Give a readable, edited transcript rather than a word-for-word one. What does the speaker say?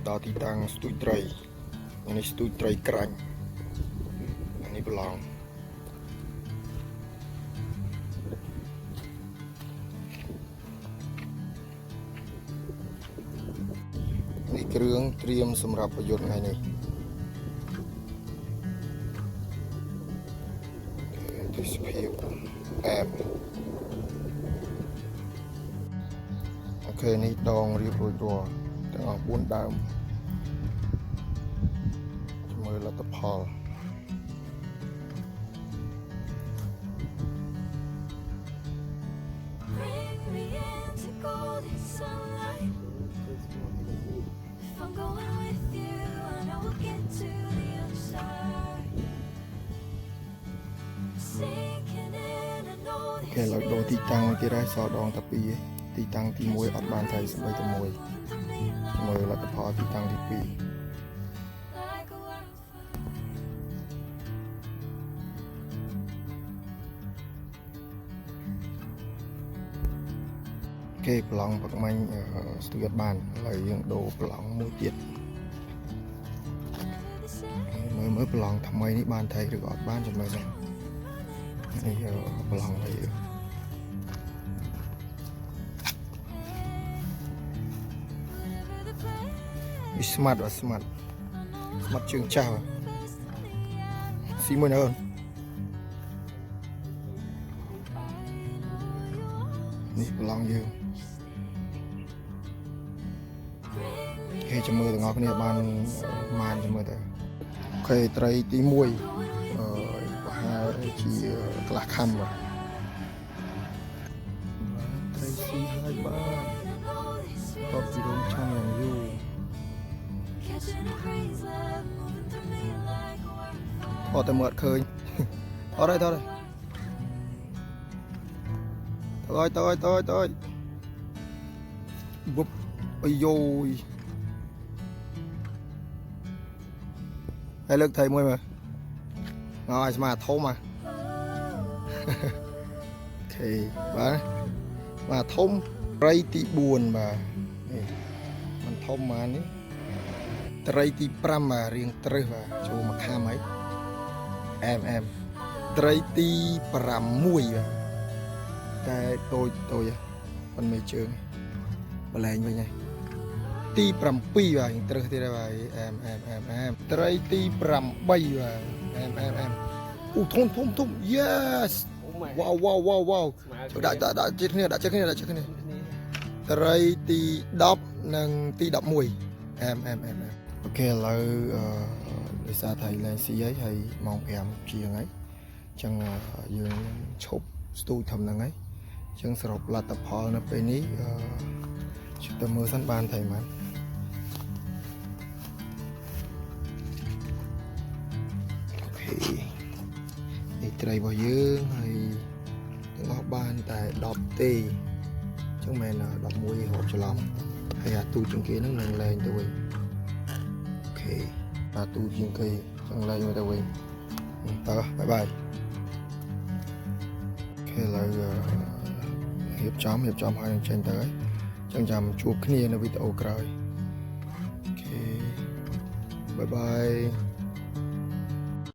ដល់ទីតាំងស្ទូចត្រីនេះស្ទូចត្រីក្រាញ់នេះប្រឡងនេះគ្រឿងត្រៀមសម្រាប់ប្រយុទ្ធថ្ងៃនេះទេសភាពអែបអូខេនេះដងរៀបរួចរាល់ទាំងអស់4ដើមមើលលទ្ធផលគេឡើយដូរទីតាំងទៀតហើយសល់ដងតែ2ឯងទីតាំងទី1អត់បានថៃស្បីតែ1មើលលទ្ធផលទីតាំងទី2គេប្រឡងបាក់មាញ់ស្ទួយអត់បានឥឡូវយើងដូរប្រឡងមួយទៀតមើលប្រឡងថ្មីនេះបានថៃឬក៏អត់បានចាំមើលសិននេះប្រឡងនេះស្មាត់ជើងចាស់ស៊ីមួយណាអូននេះប្រឡងយើងគេចាំមើលទាំងអស់គ្នាបានចាំមើលទៅអូខេត្រីទី1ប្រហែលជាកន្លះខំត្រីស៊ីហើយបាទតបពីរោមឆាំយ៉ាងយូរអត់តែមើលឃើញអត់ហើយទៅបុបអាយយហើយលើកថៃមួយមើលងឲ្យស្មាធំអូខេបាទធំត្រីទី4បាទនេះมันធំមកនេះត្រីទី5បាទរៀងត្រឹសបាទចូលមកខាំហើយអែមត្រីទី6បាទតែតូចប៉ុន្មានជើងបលែងវិញហើយទី7បាទត្រឹសទៀតហើយបាទអែមត្រីទី8បាទអែមអូធំ yes វ៉ាវចូលដាក់ជិតគ្នាត្រីទី10និងទី11អែមអូខេឥឡូវដោយសារថៃឡើងស៊ីហើយម៉ោង5ជាងហើយអញ្ចឹងយើងឈប់ស្ទូចធំហ្នឹងហើយអញ្ចឹងសរុបលទ្ធផលនៅពេលនេះជិះទៅមើលសិនបានថៃម៉ានអូខេនេះត្រីរបស់យើងហើយទាំងអស់បានតែ10ទេអញ្ចឹងមែន11ហូបច្រឡំហើយអាទូជាងគេហ្នឹងនឹងលែងទៅវិញអូខេអាទូជាងគេចង់លែងទៅវិញតើបាយអូខេឥឡូវរៀបចំហើយនឹងចេញទៅហើយអញ្ចឹងចាំជួបគ្នានៅវីដេអូក្រោយអូខេបាយ